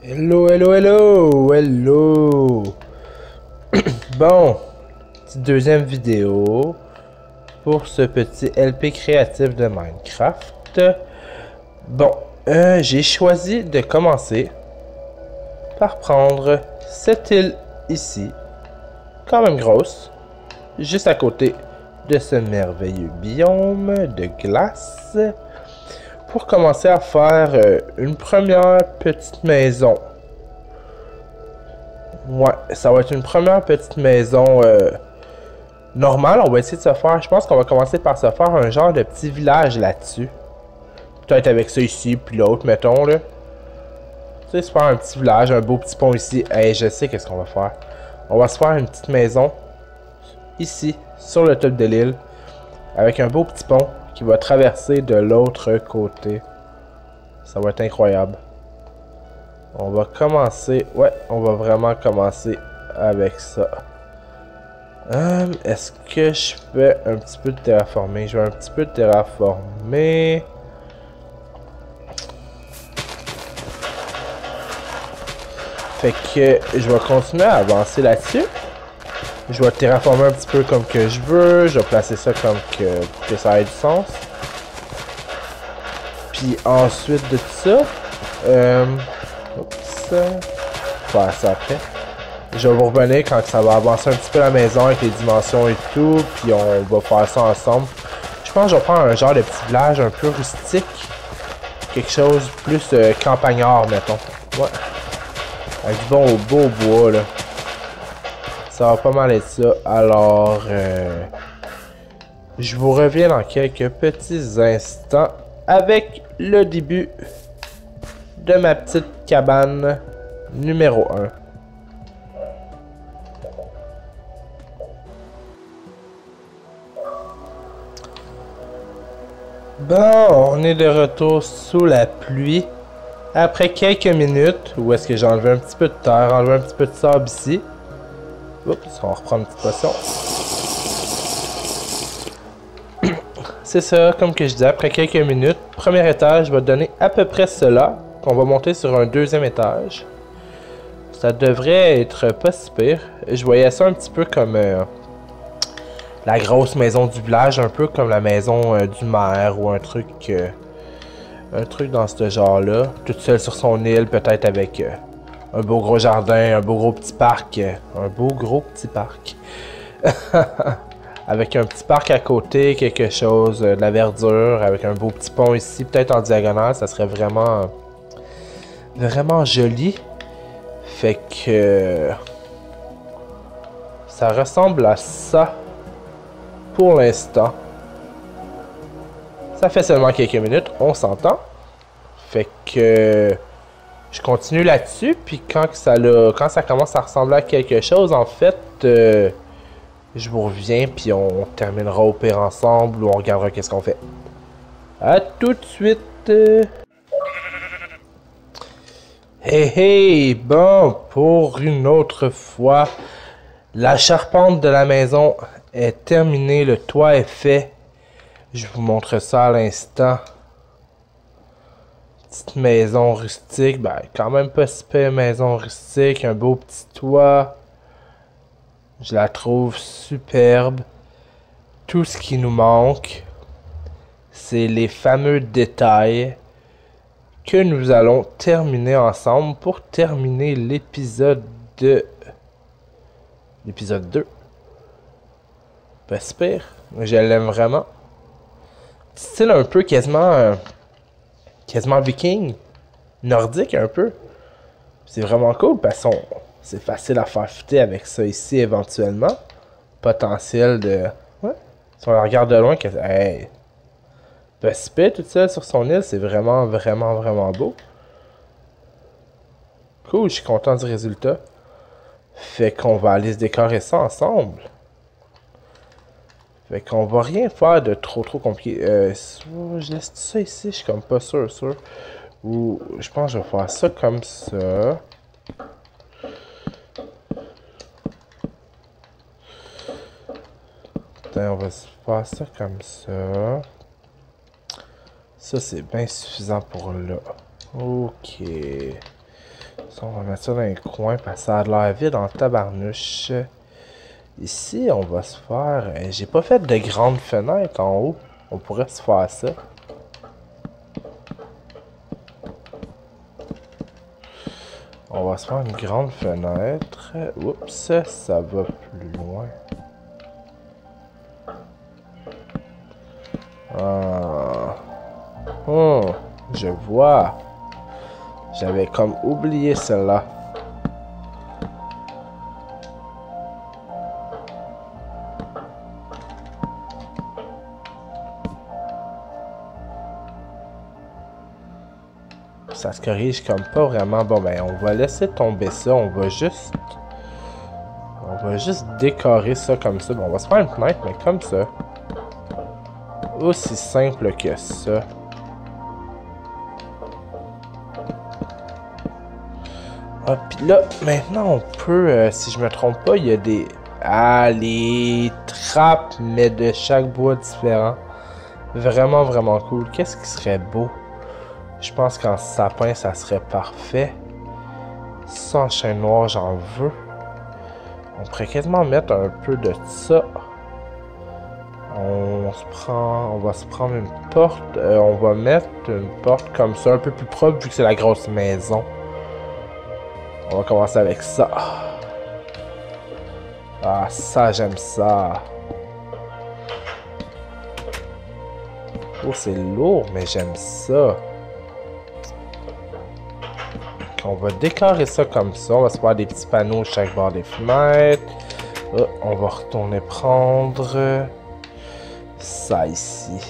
Hello, hello, hello, hello. Bon, petite deuxième vidéo pour ce petit LP créatif de Minecraft. Bon, j'ai choisi de commencer par prendre cette île ici, quand même grosse, juste à côté de ce merveilleux biome de glace, pour commencer à faire une première petite maison. Ouais, ça va être une première petite maison normale. On va essayer de se faire, je pense qu'on va commencer par se faire un genre de petit village là-dessus. Peut-être avec ça ici, puis l'autre, mettons, là. Tu sais, se faire un petit village, un beau petit pont ici. Hey, je sais qu'est-ce qu'on va faire. On va se faire une petite maison ici, sur le top de l'île, avec un beau petit pont qui va traverser de l'autre côté. Ça va être incroyable. On va commencer... Ouais, on va vraiment commencer avec ça. Est-ce que je fais un petit peu de terraformer? Je vais un petit peu de terraformer. Fait que je vais continuer à avancer là-dessus. Je vais terraformer un petit peu comme que je veux. Je vais placer ça comme que, pour que ça ait du sens. Puis ensuite de tout ça... oups, faire ça après. Je vais vous revenir quand ça va avancer un petit peu la maison avec les dimensions et tout. Puis on va faire ça ensemble. Je pense que je vais faire un genre de petit village un peu rustique. Quelque chose plus campagnard, mettons. Ouais. Avec du beau bois, là. Ça va pas mal être ça. Alors, je vous reviens dans quelques petits instants avec le début de ma petite cabane numéro 1. Bon, on est de retour sous la pluie. Après quelques minutes, où est-ce que j'ai enlevé un petit peu de terre, enlevé un petit peu de sable ici. Oups, on reprend une petite potion. C'est ça, comme que je disais, après quelques minutes, premier étage va donner à peu près cela, qu'on va monter sur un deuxième étage. Ça devrait être pas si pire. Je voyais ça un petit peu comme la grosse maison du village, un peu comme la maison du maire ou un truc dans ce genre-là. Toute seule sur son île, peut-être avec un beau gros jardin, un beau gros petit parc. Un beau gros petit parc. Avec un petit parc à côté, quelque chose, de la verdure, avec un beau petit pont ici, peut-être en diagonale, ça serait vraiment, vraiment joli. Fait que ça ressemble à ça pour l'instant. Ça fait seulement quelques minutes, on s'entend. Fait que je continue là-dessus, puis quand ça commence à ressembler à quelque chose, en fait, je vous reviens, puis on terminera au pire ensemble, ou on regardera qu'est-ce qu'on fait. À tout de suite! Hey hey! Bon, pour une autre fois, la charpente de la maison est terminée, le toit est fait. Je vous montre ça à l'instant. Petite maison rustique, ben quand même pas si pire maison rustique, un beau petit toit. Je la trouve superbe. Tout ce qui nous manque, c'est les fameux détails que nous allons terminer ensemble pour terminer l'épisode 2. L'épisode 2. Pas si pire. Je l'aime vraiment. Style un peu quasiment viking. Nordique un peu. C'est vraiment cool parce que c'est facile à faire fitter avec ça ici éventuellement. Potentiel de... Ouais. Si on la regarde de loin, hey, pas si pire toute seule sur son île, c'est vraiment, vraiment, vraiment beau. Cool, je suis content du résultat. Fait qu'on va aller se décorer ça ensemble. Fait qu'on va rien faire de trop compliqué. Je laisse tout ça ici, je suis comme pas sûr. Ou je pense que je vais faire ça comme ça. Putain, on va faire ça comme ça. Ça, c'est bien suffisant pour là. Ok. Ça, on va mettre ça dans les coins parce que ça a l'air vide en tabarnouche. Ici, on va se faire... J'ai pas fait de grandes fenêtres en haut. On pourrait se faire ça. On va se faire une grande fenêtre. Oups, ça va plus loin. Ah. Oh, je vois. J'avais comme oublié celle-là. Ça se corrige comme pas vraiment. Bon, ben, on va laisser tomber ça. On va juste décorer ça comme ça. Bon, on va se faire une fenêtre, mais comme ça. Aussi simple que ça. Ah, puis là, maintenant, on peut, si je me trompe pas, il y a des... Ah, les trappes, mais de chaque bois différent. Vraiment, vraiment cool. Qu'est-ce qui serait beau? Je pense qu'en sapin, ça serait parfait. Ça, en chêne noir, j'en veux. On pourrait quasiment mettre un peu de ça. On va se prendre une porte. On va mettre une porte comme ça, un peu plus propre, vu que c'est la grosse maison. On va commencer avec ça. Ah, ça, j'aime ça. Oh, c'est lourd, mais j'aime ça. On va décorer ça comme ça. On va se faire des petits panneaux chaque bord des fenêtres. Oh, on va retourner prendre ça ici.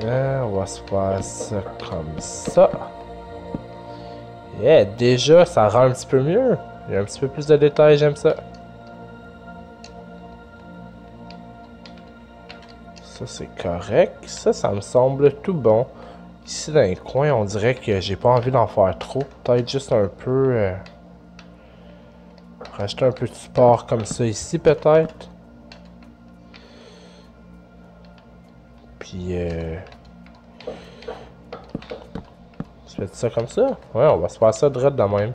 On va se faire ça comme ça. Yeah, déjà, ça rend un petit peu mieux. Il y a un petit peu plus de détails, j'aime ça. Ça, c'est correct. Ça me semble tout bon. Ici, dans les coins, on dirait que j'ai pas envie d'en faire trop. Peut-être juste un peu... rajouter un peu de support comme ça ici, peut-être. Puis, tu fais ça comme ça? Ouais, on va se faire ça direct de même.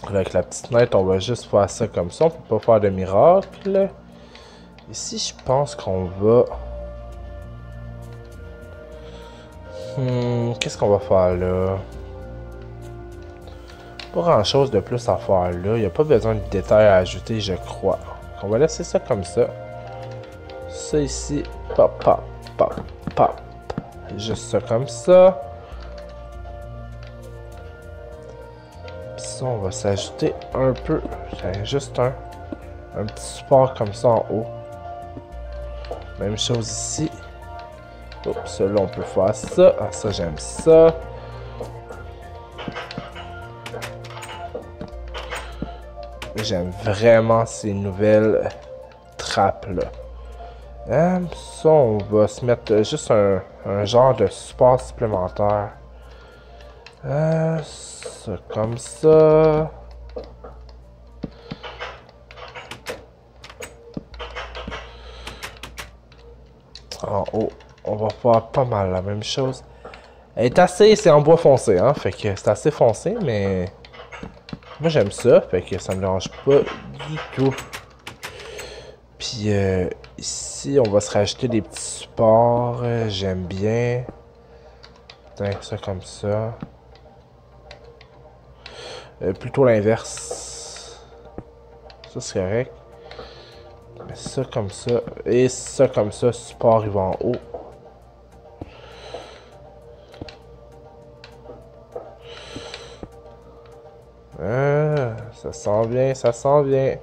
Avec la petite fenêtre, on va juste faire ça comme ça. On peut pas faire de miracle. Ici, je pense qu'on va... qu'est-ce qu'on va faire là? Pas grand chose de plus à faire là. Il n'y a pas besoin de détails à ajouter, je crois. On va laisser ça comme ça. Ça ici. Pop, pop, pop, pop. Juste ça comme ça. Puis ça, on va s'ajouter un peu. Juste un petit support comme ça en haut. Même chose ici. Oups, là on peut faire ça. Ah, ça j'aime ça. J'aime vraiment ces nouvelles trappes là. Ça, on va se mettre juste un genre de support supplémentaire. Ça comme ça. En haut, on va faire pas mal la même chose. Elle est assez, c'est en bois foncé, hein, fait que c'est assez foncé, mais moi j'aime ça, fait que ça me dérange pas du tout. Puis ici, on va se rajouter des petits supports, j'aime bien. Tiens, ça comme ça. Plutôt l'inverse. Ça c'est correct. Mais ça comme ça. Et ça comme ça, support il va en haut. Ça sent bien, ça sent bien.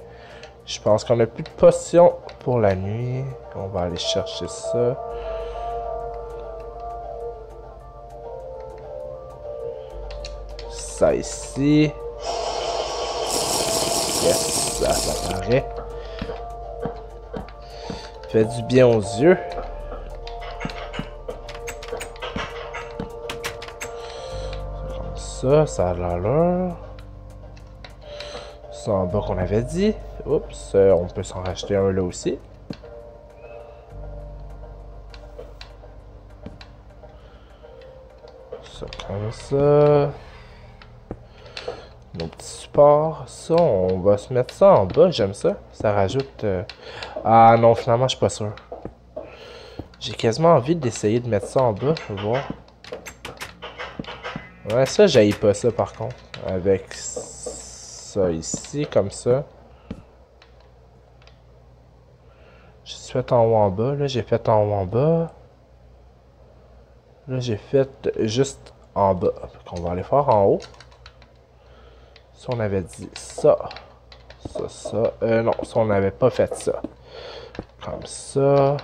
Je pense qu'on a plus de potions pour la nuit. On va aller chercher ça. Ça ici. Yes, ça paraît. Fait du bien aux yeux. Comme ça a l'allure. Ça en bas qu'on avait dit. Oups, on peut s'en racheter un là aussi. Ça comme ça. Nos petits supports. Ça, on va se mettre ça en bas. J'aime ça. Ça rajoute... Ah non, finalement, je suis pas sûr. J'ai quasiment envie d'essayer de mettre ça en bas. Faut voir. Ouais, ça, j'haïs pas ça, par contre. Avec ça ici, comme ça. J'ai fait en haut en bas. Là, j'ai fait en haut en bas. Là, j'ai fait juste en bas. On va aller faire en haut. Si on avait dit ça. Ça. Non, si on n'avait pas fait ça. Comme ça.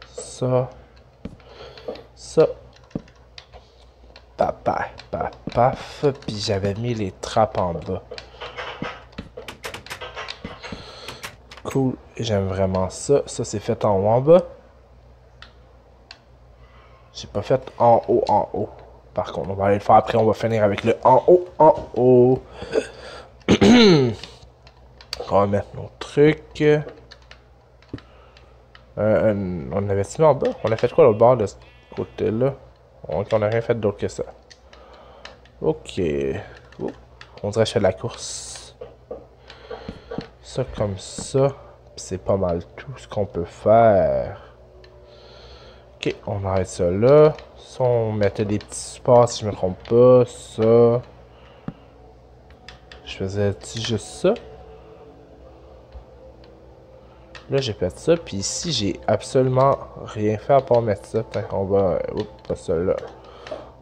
Ça. Ça. Paf. Puis j'avais mis les trappes en bas. Cool. J'aime vraiment ça. Ça, c'est fait en haut en bas. J'ai pas fait en haut. Par contre, on va aller le faire après. On va finir avec le en haut. On va mettre nos trucs. On avait-tu mis en bas? On a fait quoi l'autre bord de ce côté-là? On n'a rien fait d'autre que ça. Ok. On dirait que je fais de la course. Ça comme ça. C'est pas mal tout ce qu'on peut faire. Ok, on arrête ça là. Ça, on mettait des petits supports si je me trompe pas. Ça. Je faisais juste ça. Là, j'ai fait ça. Puis ici, j'ai absolument rien fait à part mettre ça. On va... Oups, pas ça là.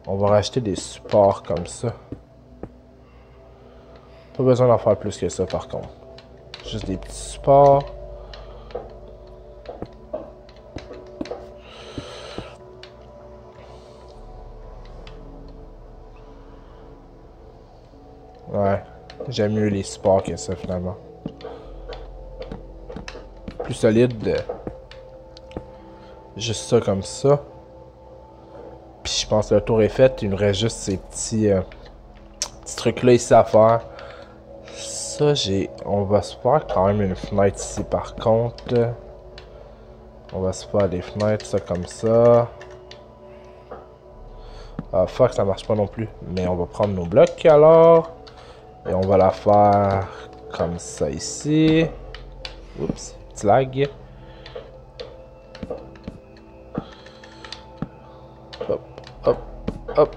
On va racheter des supports comme ça. Pas besoin d'en faire plus que ça, par contre. Juste des petits supports. Ouais. J'aime mieux les supports que ça, finalement. Plus solide. Juste ça comme ça. Puis je pense que le tour est fait. Il nous reste juste ces petits trucs-là ici à faire. Ça, on va se faire quand même une fenêtre ici, par contre. On va se faire des fenêtres, ça comme ça. Ah, fuck, ça marche pas non plus. Mais on va prendre nos blocs, alors. Et on va la faire comme ça ici. Oups, petit lag. Hop.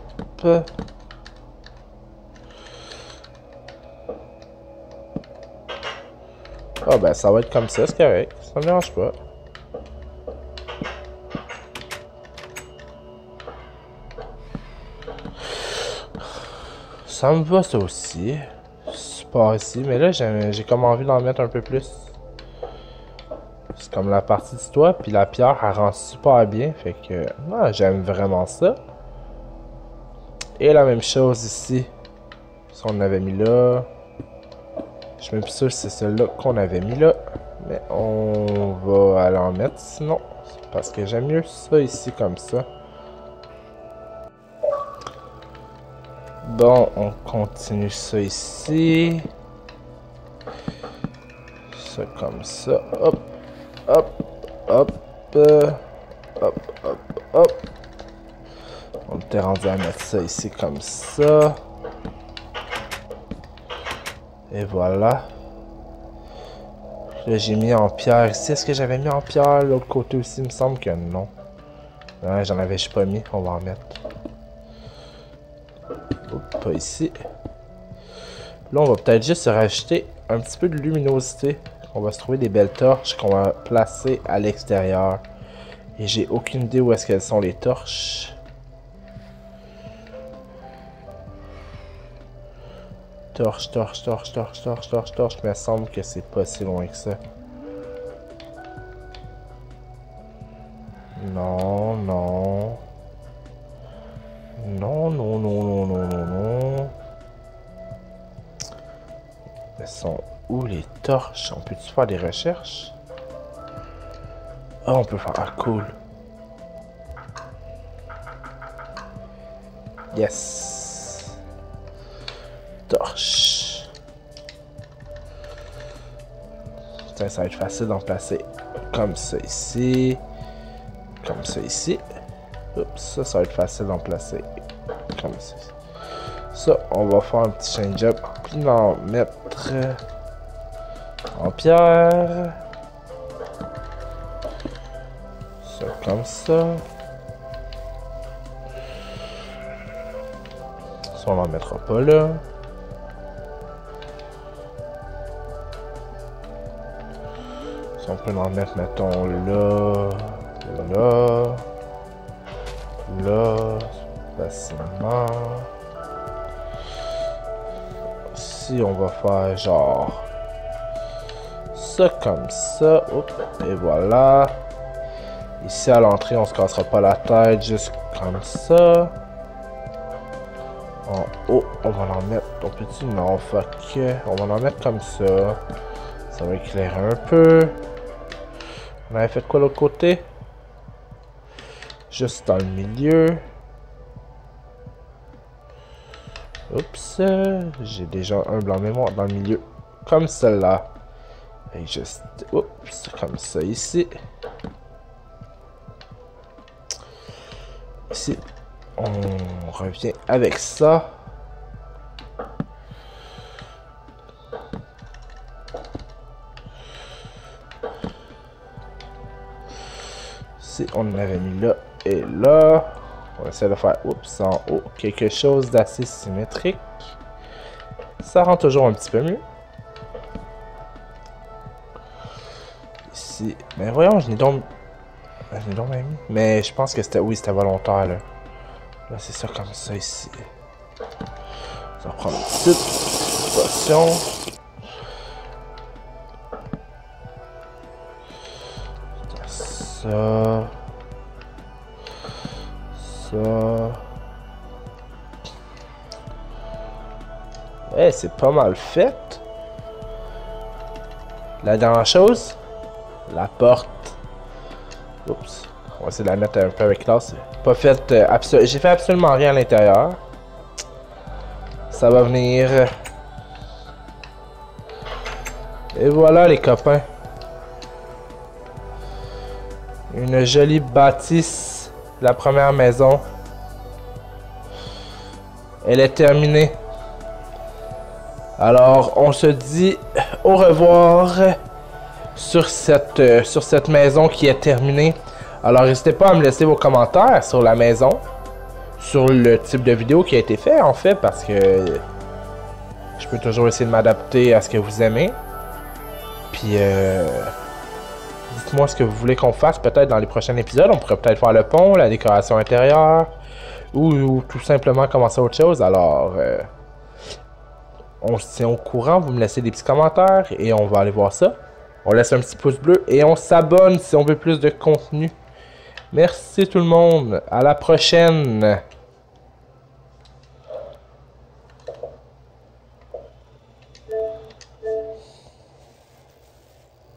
Ah ben ça va être comme ça, c'est correct. Ça me dérange pas. Ça me va ça aussi. Support ici. Mais là j'ai comme envie d'en mettre un peu plus. C'est comme la partie du toit. Puis la pierre elle rend super bien. Fait que j'aime vraiment ça. Et la même chose ici. Si on avait mis là. Je suis même plus sûr si c'est celle-là qu'on avait mis là. Mais on va aller en mettre sinon. Parce que j'aime mieux ça ici comme ça. Bon, on continue ça ici. Ça comme ça. Hop. On était rendu à mettre ça ici comme ça. Et voilà. Là, j'ai mis en pierre ici. Est-ce que j'avais mis en pierre l'autre côté aussi? Il me semble que non. Ouais, j'en avais pas mis. On va en mettre. Oups, pas ici. Là, on va peut-être juste se rajouter un petit peu de luminosité. On va se trouver des belles torches qu'on va placer à l'extérieur. Et j'ai aucune idée où est-ce qu'elles sont les torches. Torche. Mais il semble que c'est pas si loin que ça. Non. Elles sont où les torches? On peut-tu faire des recherches? Ah, on peut faire... Ah, cool. Yes. Torche. Putain, ça va être facile d'en placer comme ça ici. Comme ça ici. Oups, ça va être facile d'en placer comme ça. Ça, on va faire un petit change-up, puis l'en mettre en pierre. Ça, comme ça. Ça, on n'en mettra pas là. Ça, on peut en mettre, mettons, là, là, là, facilement. Ici, on va faire genre ça comme ça. Oups, et voilà. Ici, à l'entrée, on se cassera pas la tête, juste comme ça. En haut, on va en mettre. On peut-tu? Non, fuck. On va en mettre comme ça. Ça va éclairer un peu. On avait fait quoi l'autre côté? Juste dans le milieu. Oups. J'ai déjà un blanc mémoire dans le milieu. Comme celle-là. Et juste... Oups. Comme ça ici. Ici. On revient avec ça. Ici, on en avait mis là et là. On essaie de faire, oups, en haut, quelque chose d'assez symétrique. Ça rend toujours un petit peu mieux. Ici, mais voyons, je n'ai donc même mis. Mais je pense que c'était, oui, c'était volontaire, là. Là, c'est ça comme ça ici. Ça va prendre une petite potion. Ça. Ouais, c'est pas mal fait. La dernière chose, la porte. Oups. On va essayer de la mettre un peu avec classe. Pas fait. J'ai fait absolument rien à l'intérieur. Ça va venir. Et voilà les copains. Une jolie bâtisse. La première maison. Elle est terminée. Alors, on se dit au revoir sur cette maison qui est terminée. Alors, n'hésitez pas à me laisser vos commentaires sur la maison, sur le type de vidéo qui a été fait, en fait, parce que je peux toujours essayer de m'adapter à ce que vous aimez. Puis, dites-moi ce que vous voulez qu'on fasse, peut-être dans les prochains épisodes. On pourrait peut-être faire le pont, la décoration intérieure, ou tout simplement commencer autre chose. Alors, on se tient au courant, vous me laissez des petits commentaires et on va aller voir ça. On laisse un petit pouce bleu et on s'abonne si on veut plus de contenu. Merci tout le monde, à la prochaine.